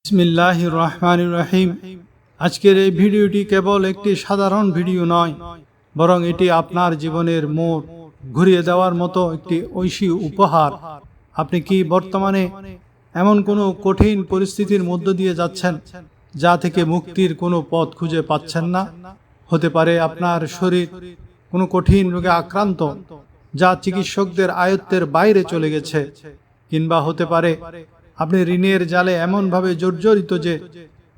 বিসমিল্লাহির রহমানির রহিম। আজকের এই ভিডিওটি কেবল একটি সাধারণ ভিডিও নয়, বরং এটি আপনার জীবনের মোড় ঘুরিয়ে দেওয়ার মতো একটি ঐশী উপহার। আপনি কি বর্তমানে এমন কোনো কঠিন পরিস্থিতির মধ্য দিয়ে যাচ্ছেন যা থেকে মুক্তির কোনো পথ খুঁজে পাচ্ছেন না? হতে পারে আপনার শরীর কোনো কঠিন রোগে আক্রান্ত যা চিকিৎসকদের আয়ত্তের বাইরে চলে গেছে, কিংবা হতে পারে আপনি ঋণের জালে এমনভাবে জর্জরিত যে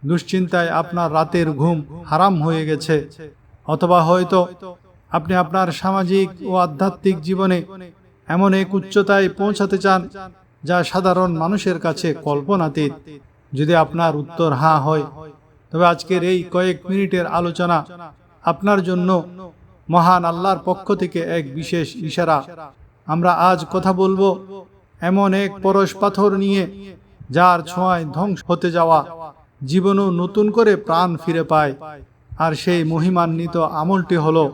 দুশ্চিন্তায় আপনার রাতের ঘুম হারাম হয়ে গেছে। অথবা হয়তো আপনি আপনার সামাজিক ও আধ্যাত্মিক জীবনে এমন এক উচ্চতায় পৌঁছাতে চান যা সাধারণ মানুষের কাছে কল্পনাতীত। যদি আপনার উত্তর হ্যাঁ হয়, তবে আজকের এই কয়েক মিনিটের আলোচনা আপনার জন্য মহান আল্লাহর পক্ষ থেকে এক বিশেষ ইশারা। আমরা আজ কথা বলবো এমন এক পরশ পাথর নিয়ে, যার ছোঁয়ায় ধ্বংস হতে যাওয়া জীবনও নতুন করে প্রাণ ফিরে পায়। আর সেই মহিমান্বিত আমলটি হলো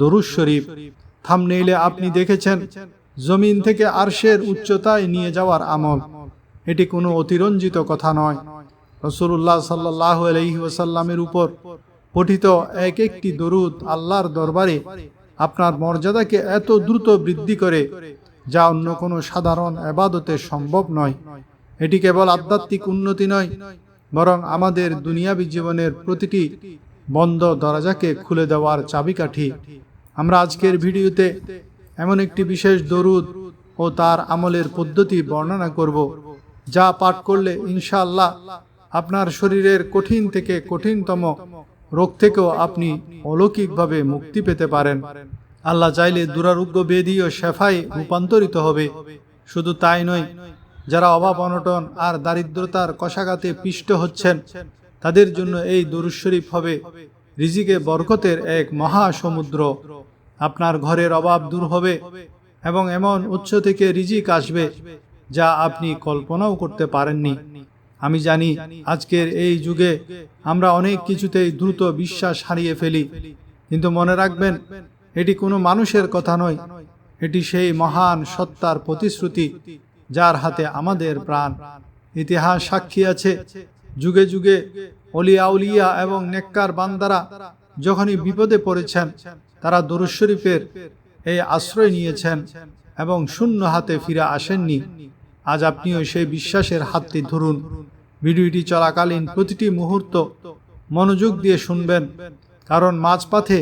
দরুদ শরীফ। থাম্বনেইলে আপনি দেখেছেন জমিন থেকে আরশের উচ্চতায় নিয়ে যাওয়ার আমল। এটি কোনো অতিরঞ্জিত কথা নয়। রাসূলুল্লাহ সাল্লাল্লাহু আলাইহি ওয়াসাল্লামের উপর পঠিত এক একটি দরুদ আল্লাহর দরবারে আপনার মর্যাদাকে এত দ্রুত বৃদ্ধি করে যা অন্য কোনো সাধারণ ইবাদতে সম্ভব নয়। এটি কেবল আধ্যাত্মিক উন্নতি নয়, বরং আমাদের দুনিয়াবী জীবনের প্রতিটি বন্ধ দরজাকে খুলে দেওয়ার চাবিকাঠি। আমরা আজকের ভিডিওতে এমন একটি বিশেষ দরুদ ও তার আমলের পদ্ধতি বর্ণনা করব, যা পাঠ করলে ইনশাআল্লাহ আপনার শরীরের কঠিন থেকে কঠিনতম রোগ থেকেও আপনি অলৌকিকভাবে মুক্তি পেতে পারেন। আল্লাহ চাইলে দুরারোগ্য ব্যাধি ও শেফায় রূপান্তরিত হবে। শুধু তাই নয়, যারা অভাব অনটন আর দারিদ্রতার কষাঘাতে পিষ্ট হচ্ছেন, তাদের জন্য এই দরুদ শরীফ হবে রিজিকে বরকতের এক মহা সমুদ্র। আপনার ঘরের অভাব দূর হবে এবং এমন উৎস থেকে রিজিক আসবে যা আপনি কল্পনাও করতে পারেননি। আমি জানি আজকের এই যুগে আমরা অনেক কিছুতেই দ্রুত বিশ্বাস হারিয়ে ফেলি, কিন্তু মনে রাখবেন, এটি কোনো মানুষের কথা নয়, এটি সেই মহান সত্তার প্রতিশ্রুতি যার হাতে আমাদের প্রাণ। ইতিহাস সাক্ষী আছে, যুগে যুগে অলিয়া উলিয়া এবং নেককার বান্দারা যখনই বিপদে পড়েছেন, তারা দরুদ শরীফের এই আশ্রয় নিয়েছেন এবং শূন্য হাতে ফিরে আসেননি। আজ আপনিও সেই বিশ্বাসের হাতটি ধরুন। ভিডিওটি চলাকালীন প্রতিটি মুহূর্ত মনোযোগ দিয়ে শুনবেন, কারণ মাঝপথে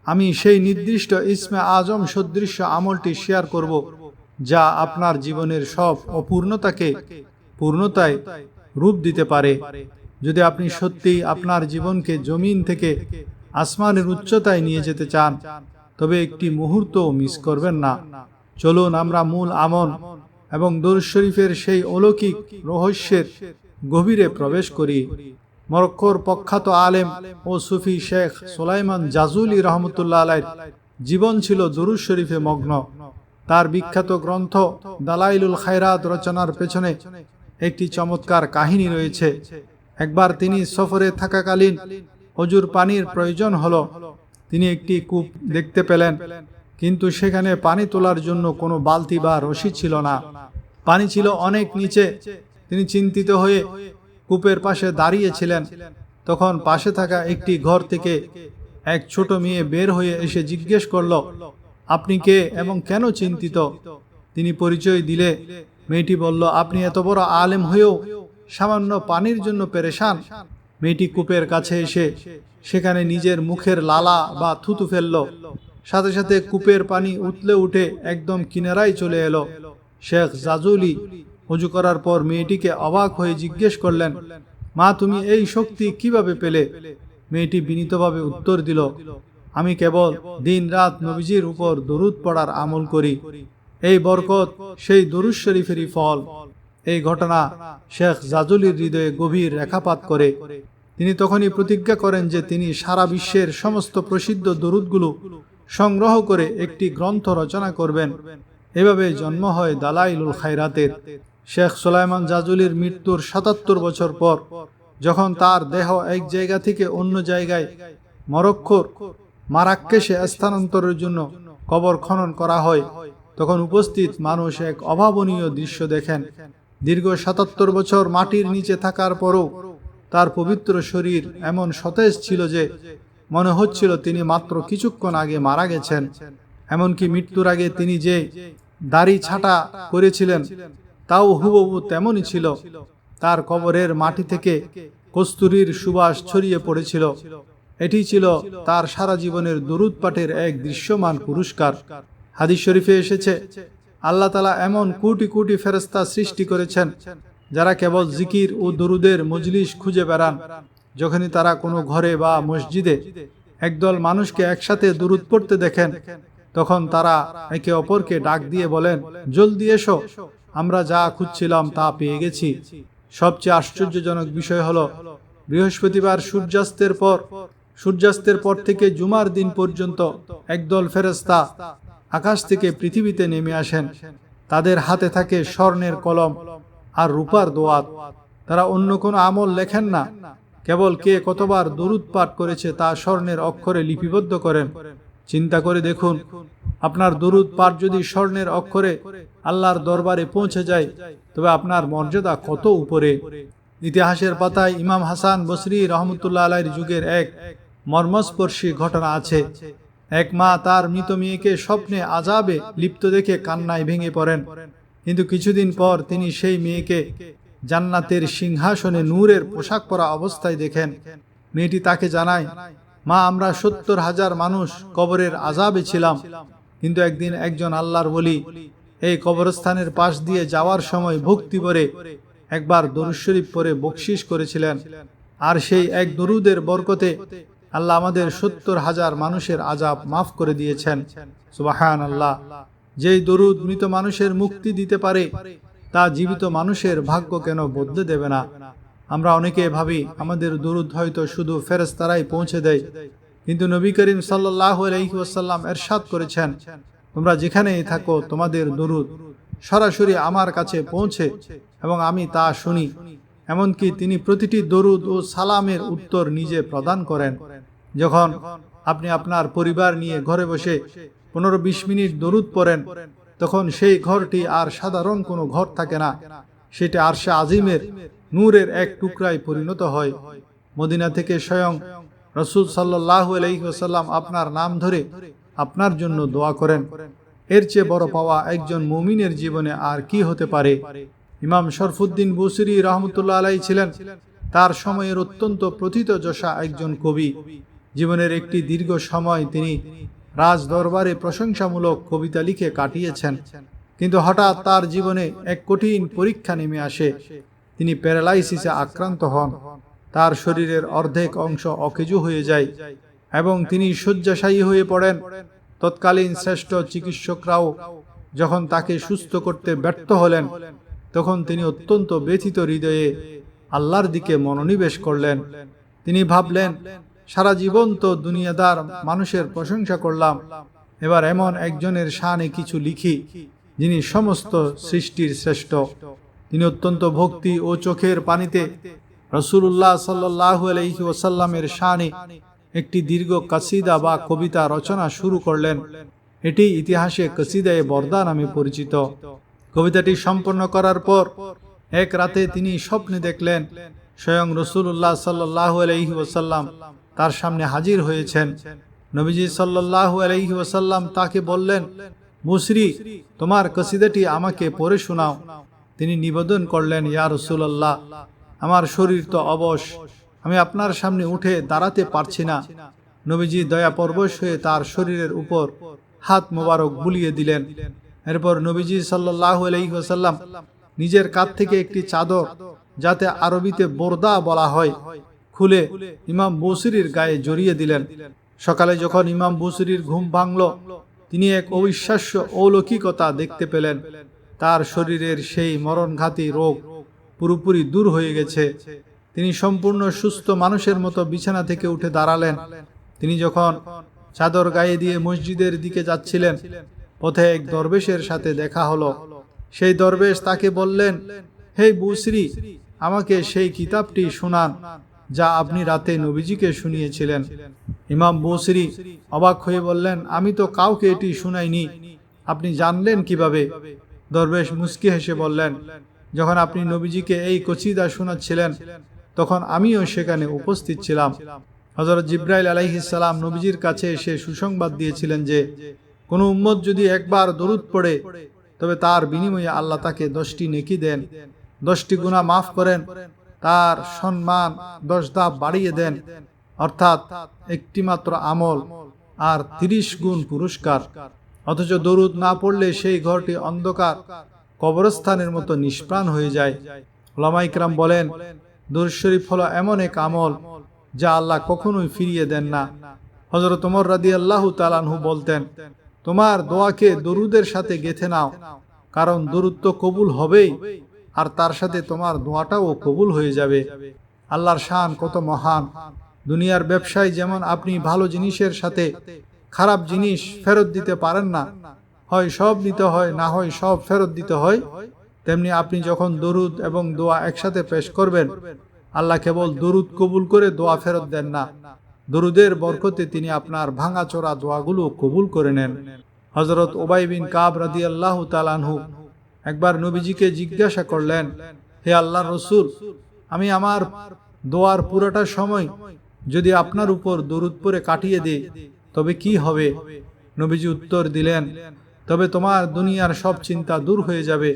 আমি সেই নির্দিষ্ট ইসমে আজম সদৃশ্য আমলটি শেয়ার করব, যা আপনার জীবনের সব অপূর্ণতাকে পূর্ণতায় রূপ দিতে পারে। যদি আপনি সত্যিই আপনার জীবনকে জমিন থেকে আসমানের উচ্চতায় নিয়ে যেতে চান, তবে একটি মুহূর্তও মিস করবেন না। চলুন আমরা মূল আমল এবং দরুদ শরীফের সেই অলৌকিক রহস্যের গভীরে প্রবেশ করি। মরক্কোর প্রখ্যাত আলেম ও সুফি শেখ সুলাইমান জাজুলি রহমতুল্লাহ আলাইহির জীবন ছিল দরুদ শরীফে মগ্ন। তার বিখ্যাত গ্রন্থ দালাইলুল খায়রাত রচনার পেছনে একটি চমৎকার কাহিনী রয়েছে। একবার তিনি সফরে থাকাকালীন অজুর পানির প্রয়োজন হলো। তিনি একটি কূপ দেখতে পেলেন, কিন্তু সেখানে পানি তোলার জন্য কোনো বালতি বা রশি ছিল না। পানি ছিল অনেক নিচে। তিনি চিন্তিত হয়ে কূপের পাশে দাঁড়িয়েছিলেন। তখন পাশে থাকা একটি ঘর থেকে এক ছোট মেয়ে বের হয়ে এসে জিজ্ঞেস করল, আপনি কে এবং কেন চিন্তিত? তিনি পরিচয় দিলে মেয়েটি বলল, আপনি এত বড় আলেম হয়েও সামান্য পানির জন্য পেরেশান। মেয়েটি কূপের কাছে এসে সেখানে নিজের মুখের লালা বা থুতু ফেলল। সাথে সাথে কূপের পানি উতলে উঠে একদম কিনারায় চলে এলো। শেখ জাজুলি ওযু করার পর মেয়েটিকে অবাক হয়ে জিজ্ঞেস করলেন, মা, তুমি এই শক্তি কিভাবে পেলে? মেয়েটি বিনীতভাবে উত্তর দিল, আমি কেবল দিন রাত নবীজির উপর দরুদ পড়ার আমল করি। এই বরকত সেই দরুদ শরীফেরই ফল। এই ঘটনা শেখ জাজুলির হৃদয়ে গভীর রেখাপাত করে। তিনি তখনই প্রতিজ্ঞা করেন যে তিনি সারা বিশ্বের সমস্ত প্রসিদ্ধ দরুদগুলো সংগ্রহ করে একটি গ্রন্থ রচনা করবেন। এভাবে জন্ম হয় দালাইলুল খায়রাতের। শেখ সুলাইমান জাজুলির মৃত্যুর ৭৭ বছর পর যখন তার দেহ এক জায়গা থেকে অন্য জায়গায় মরক্কোর মারাক্কেশে স্থানান্তরের জন্য কবর খনন করা হয়, তখন উপস্থিত মানুষ এক অভাবনীয় দৃশ্য দেখেন। দীর্ঘ ৭৭ বছর মাটির নিচে থাকার পরও তার পবিত্র শরীর এমন সতেজ ছিল যে মনে হচ্ছিল তিনি মাত্র কিছুক্ষণ আগে মারা গেছেন। এমনকি মৃত্যুর আগে তিনি যে দাড়ি ছাঁটা করেছিলেন তাও হুবহু তেমনই ছিল। তার কবরের মাটি থেকে কস্তুরীর সুবাস ছড়িয়ে পড়েছিল। এটি ছিল তার সারা জীবনের দুরূদ পাঠের এক দৃশ্যমান পুরস্কার। হাদিস শরীফে এসেছে, আল্লাহ তাআলা এমন কোটি কোটি ফেরেশতা সৃষ্টি করেছেন যারা কেবল জিকির ও দরুদের মজলিস খুঁজে বেড়ান। যখনই তারা কোনো ঘরে বা মসজিদে একদল মানুষকে একসাথে দরুদ পড়তে দেখেন, তখন তারা একে অপরকে ডাক দিয়ে বলেন, জলদি এসো, আমরা যা খুঁজছিলাম তা পেয়ে গেছি। সবচেয়ে আশ্চর্যজনক বিষয় হলো, বৃহস্পতিবার সূর্যাস্তের পর থেকে জুমার দিন পর্যন্ত একদল ফেরেশতা আকাশ থেকে পৃথিবীতে নেমে আসেন। তাদের হাতে থাকে স্বর্ণের কলম আর রূপার দোয়াত। তারা অন্য কোনো আমল লেখেন না, কেবল কে কতবার দরুদ পাঠ করেছে তা স্বর্ণের অক্ষরে লিপিবদ্ধ করেন। চিন্তা করে দেখুন, আপনার দরুদ পাঠ যদি স্বর্ণের অক্ষরে আল্লাহর দরবারে পৌঁছে যায়, তবে আপনার মর্যাদা কত উপরে। ইতিহাসের পাতায় ইমাম হাসান বসরি রহমতুল্লাহ আলাইহির যুগের এক মর্মস্পর্শী ঘটনা আছে। এক মা তার মৃত মেয়েকে স্বপ্নে আযাবে লিপ্ত দেখে কান্নায় ভেঙে পড়েন। কিন্তু কিছুদিন পর তিনি সেই মেয়েকে জান্নাতের সিংহাসনে নূরের পোশাক পরা অবস্থায় দেখেন। মেয়েটি তাকে জানায়, মা, আমরা ৭০,০০০ মানুষ কবরের আযাবে ছিলাম, কিন্তু একদিন একজন আল্লাহর ওলি এই কবরস্থানের পাশ দিয়ে যাওয়ার সময় ভক্তি ভরে একবার দরুদ শরীফ পড়ে বকশিশ করেছিলেন। আর সেই এক দরুদের বরকতে আল্লাহ আমাদের ৭০,০০০ মানুষের আযাব মাফ করে দিয়েছেন। সুবহানাল্লাহ। যেই দরুদ মৃত মানুষের মুক্তি দিতে পারে, তা জীবিত মানুষের ভাগ্য কেন বদলে দেবে না? আমরা অনেকে ভাবি আমাদের দরুদ হয়তো শুধু ফেরেশতারাই পৌঁছে দেয়, কিন্তু নবী করিম সাল্লাল্লাহু আলাইহি ওয়াসাল্লাম ইরশাদ করেছেন, তোমরা যেখানেই থাকো তোমাদের দরুদ সরাসরি আমার কাছে পৌঁছে এবং আমি তা শুনি। এমনকি তিনি প্রতিটি দরুদ ও সালামের উত্তর নিজে প্রদান করেন। যখন আপনি আপনার পরিবার নিয়ে ঘরে বসে 15-20 মিনিট দরুদ পড়েন, তখন সেই ঘরটি আর সাধারণ কোনো ঘর থাকে না, সেটা আরশে আজিমের নূরের এক টুকরায় পরিণত হয়। মদিনা থেকে স্বয়ং রাসূল সাল্লাল্লাহু আলাইহি ওয়াসাল্লাম আপনার নাম ধরে আপনার জন্য দোয়া করেন। এর চেয়ে বড় পাওয়া একজন মুমিনের জীবনে আর কি হতে পারে? ইমাম শরফুদ্দীন বুসরি রহমতুল্লাহ আলাইহি ছিলেন তার সময়ের অত্যন্ত প্রথিতযশা একজন কবি। জীবনের একটি দীর্ঘ সময় তিনি রাজ দরবারে প্রশংসামূলক কবিতা লিখে কাটিয়েছেন। কিন্তু হঠাৎ তার জীবনে এক কঠিন পরীক্ষা নেমে আসে। তিনি প্যারালাইসিসে আক্রান্ত হন। তার শরীরের অর্ধেক অংশ অকেজো হয়ে যায় এবং তিনি শয্যাশায়ী হয়ে পড়েন। তৎকালীন শ্রেষ্ঠ চিকিৎসকরাও যখন তাকে সুস্থ করতে ব্যর্থ হলেন, তখন তিনি অত্যন্ত ব্যথিত হৃদয়ে আল্লাহর দিকে মনোনিবেশ করলেন। তিনি ভাবলেন, সারা জীবন তো দুনিয়াদার মানুষের প্রশংসা করলাম, এবার এমন একজনের শানে কিছু লিখি যিনি সমস্ত সৃষ্টির শ্রেষ্ঠ। তিনি অত্যন্ত ভক্তি ও চোখের পানিতে রাসূলুল্লাহ সাল্লাল্লাহু আলাইহি ওয়াসাল্লামের শানে একটি দীর্ঘ কাসিদা বা কবিতা রচনা শুরু করলেন। এটি ইতিহাসে কাসিদায়ে বরদা নামে পরিচিত। কবিতাটি সম্পন্ন করার পর এক রাতে তিনি স্বপ্নে দেখলেন স্বয়ং রাসূলুল্লাহ সাল্লাল্লাহু আলাইহি ওয়াসাল্লাম তার সামনে হাজির হয়েছেন। নবীজি সাল্লাল্লাহু আলাইহি ওয়াসাল্লাম তাকে বললেন, বুসরি, তোমার কসিদাটি আমাকে পড়ে শোনাও। তিনি নিবেদন করলেন, ইয়া রাসূলুল্লাহ, আমার শরীর তো অবশ, আমি আপনার সামনে উঠে দাঁড়াতে পারছি না। নবীজি দয়াপরবশ হয়ে তার শরীরের উপর হাত মোবারক বুলিয়ে দিলেন। এরপর নবীজি সাল্লাল্লাহু আলাইহি ওয়াসাল্লাম নিজের কাঁধ থেকে একটি চাদর, যাতে আরবিতে বোরদা বলা হয়, খুলে ইমাম বুসরির গায়ে জড়িয়ে দিলেন। সকালে যখন ইমাম বুসরির ঘুম ভাঙল, তিনি এক অবিশ্বাস্য অলৌকিকতা দেখতে পেলেন। তার শরীরের সেই মরণঘাতী রোগ পুরোপুরি দূর হয়ে গেছে। তিনি সম্পূর্ণ সুস্থ মানুষের মতো বিছানা থেকে উঠে দাঁড়ালেন। তিনি যখন চাদর গায়ে দিয়ে মসজিদের দিকে যাচ্ছিলেন, পথে এক দরবেশের সাথে দেখা হলো। সেই দরবেশ তাকে বললেন, হে বুসরি, আমাকে সেই কিতাবটি শোনান যা আপনি রাতে নবীজিকে শুনিয়েছিলেন। ইমাম বুসরি অবাক হয়ে বললেন, আমি তো কাউকে এটি শুনাইনি, আপনি জানলেন কিভাবে? দরবেশ মুস্কি হেসে বললেন, যখন আপনি নবীজিকে এই কসিদা শোনাচ্ছিলেন তখন আমিও সেখানে উপস্থিত ছিলাম। হযরত জিবরাইল আলাইহিস সালাম নবীজির কাছে এসে সুসংবাদ দিয়েছিলেন যে কোনো উম্মত যদি একবার দরুদ পড়ে তবে তার বিনিময়ে আল্লাহ তাকে 10টি নেকি দেন, 10টি গুনাহ মাফ করেন, তার সম্মান 10 ধাপ বাড়িয়ে দেন, অর্থাৎ একটি মাত্র আমল আর 30 গুণ পুরস্কার। অথচ দরুদ না পড়লে সেই ঘরটি অন্ধকার কবরস্থানের মতো নিষ্প্রাণ হয়ে যায়। উলামা ইকরাম বলেন, দরুদ শরীফ হলো এমন এক আমল যা আল্লাহ কখনোই ফিরিয়ে দেন না। হযরত ওমর রাদিয়াল্লাহু তাআলা আনহু বলতেন, তোমার দোয়াকে দরুদের সাথে গেঁথে নাও, কারণ দরুদ তো কবুল হবেই আর তার সাথে তোমার দোয়াটাও কবুল হয়ে যাবে। আল্লাহর শান কত মহান। দুনিয়ার ব্যবসায় যেমন আপনি ভালো জিনিসের সাথে খারাপ জিনিস ফেরত দিতে পারেন না, হয় সব নিতে হয় না হয় সব ফেরত দিতে হয়, তেমনি আপনি যখন দরুদ এবং দোয়া একসাথে পেশ করবেন, আল্লাহ কেবল দরুদ কবুল করে দোয়া ফেরত দেন না, দরুদের বরকতে তিনি আপনার ভাঙাচোরা দোয়াগুলো কবুল করে নেন। হযরত উবাই বিন কাব রাদিয়াল্লাহু তাআলা আনহু একবার নবীজিকে জিজ্ঞাসা করলেন, হে আল্লাহর রাসূল, আমি আমার দোয়ার পুরোটা সময় যদি আপনার উপর দরুদ পড়ে কাটিয়ে দিই তবে কি হবে? নবীজি উত্তর দিলেন, তবে তোমার দুনিয়ার সব চিন্তা দূর হয়ে যাবে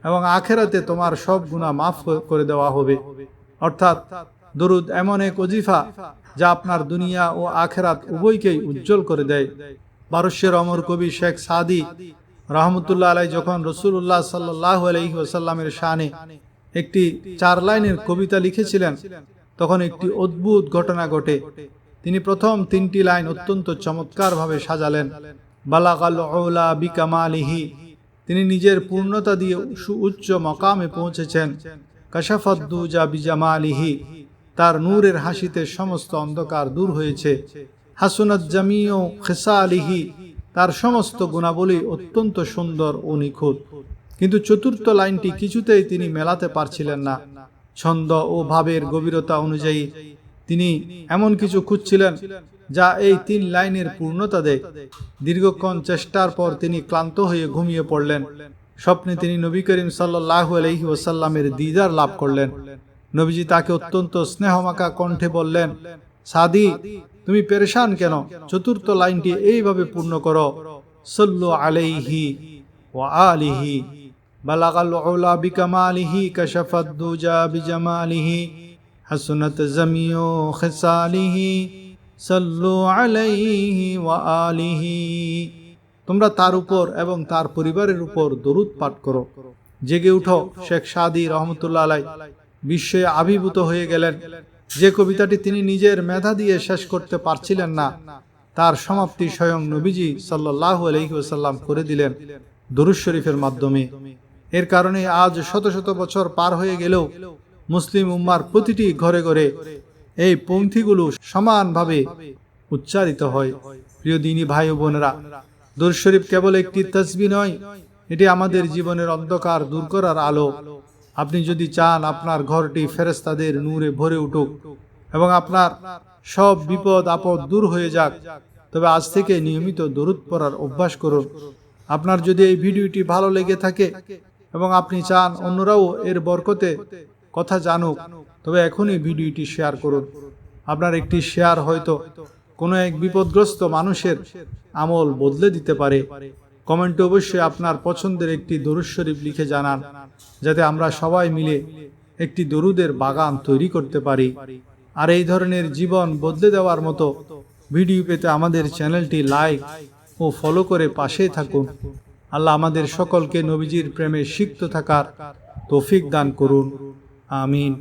এবং আখেরাতে তোমার সব গুনাহ মাফ করে দেওয়া হবে। অর্থাৎ দরুদ এমন এক ওজিফা যা আপনার দুনিয়া ও আখেরাত উভয়কেই উজ্জ্বল করে দেয়। পারস্যের অমর কবি শেখ সাদি রহমতুল্লাহ আলাই যখন রাসূলুল্লাহ সাল্লাল্লাহু আলাইহি ওয়াসাল্লামের শানে একটি 4 লাইনের কবিতা লিখেছিলেন, তখন একটি অদ্ভুত ঘটনা ঘটে। তিনি প্রথম 3টি লাইন অত্যন্ত চমৎকারভাবে সাজালেন। বালাগাল উলা বিকামালিহি, তিনি নিজের পূর্ণতা দিয়ে সুউচ্চ মাকামে পৌঁছেছেন। কাশাফাদ দুজা বিজামালিহি, তার নূরের হাসিতে সমস্ত অন্ধকার দূর হয়েছে। হাসুনাত জামিউ খিসালিহি, তার সমস্ত গুণাবলী অত্যন্ত সুন্দর ও নিখুঁত। কিন্তু 4র্থ লাইনটি কিছুতেই তিনি মেলাতে পারছিলেন না। ছন্দ ও ভাবের গভীরতা অনুযায়ী তিনি এমন কিছু খুঁজছিলেন যা এই 3 লাইনের পূর্ণতা দেয়। দীর্ঘক্ষণ চেষ্টার পর তিনি ক্লান্ত হয়ে ঘুমিয়ে পড়লেন। স্বপ্নে তিনি নবী করিম সাল্লাল্লাহু আলাইহি ওয়াসাল্লামের দিদার লাভ করলেন। নবীজি তাকে অত্যন্ত স্নেহমাখা কণ্ঠে বললেন, সাদি, তুমি পেরেশান কেন? 4র্থ লাইনটি এইভাবে পূর্ণ করো, সাল্লু আলাইহি ওয়া আলিহি, বালাগাল উলা বিকামালিহি, কাশাফাদ দুজা বিজামালিহি, হাসুনাত জামিউ খিসালিহি, সাল্লু আলাইহি ওয়া আলিহি। তোমরা তার উপর এবং তার পরিবারের উপর দরুদ পাঠ করো। জেগে উঠো। শেখ সাদি রহমতুল্লাহ আলাই বিস্ময়ে আবির্ভূত হয়ে গেলেন। যে কবিতাটি তিনি নিজের মেধা দিয়ে শেষ করতে পারছিলেন না, তার সমাপ্তি স্বয়ং নবীজি সাল্লাল্লাহু আলাইহি ওয়াসাল্লাম করে দিলেন দরুদ শরীফের মাধ্যমে। এর কারণে আজ শত শত বছর পার হয়ে গেলেও মুসলিম উম্মার প্রতিটি ঘরে ঘরে এই পংক্তিগুলো সমানভাবে উচ্চারিত হয়। প্রিয় দিনী ভাই ও বোনেরা, দরুদ শরীফ কেবল একটি তাসবিহ নয়, এটি আমাদের জীবনের অন্ধকার দূর করার আলো। আপনি যদি চান আপনার ঘরটি ফেরেশতাদের নূরে ভরে উঠুক এবং আপনার সব বিপদ আপদ দূর হয়ে যাক, তবে আজ থেকে নিয়মিত দরুদ পড়ার অভ্যাস করুন। আপনার যদি এই ভিডিওটি ভালো লেগে থাকে এবং আপনি চান অন্যরাও এর বরকতে কথা জানুক, তবে এখনই ভিডিওটি শেয়ার করুন। আপনার একটি শেয়ার হয়তো কোনো এক বিপদগ্রস্ত মানুষের আমল বদলে দিতে পারে। কমেন্টে অবশ্যই আপনার পছন্দের একটি দরুদ শরীফ লিখে জানান, যাতে আমরা সবাই মিলে একটি দরুদের বাগান তৈরি করতে পারি। আর এই ধরনের জীবন বদলে দেওয়ার মতো ভিডিও পেতে আমাদের চ্যানেলটি লাইক ও ফলো করে পাশেই থাকুন। আল্লাহ আমাদের সকলকে নবীজির প্রেমে সিক্ত থাকার তৌফিক দান করুন। আমিন।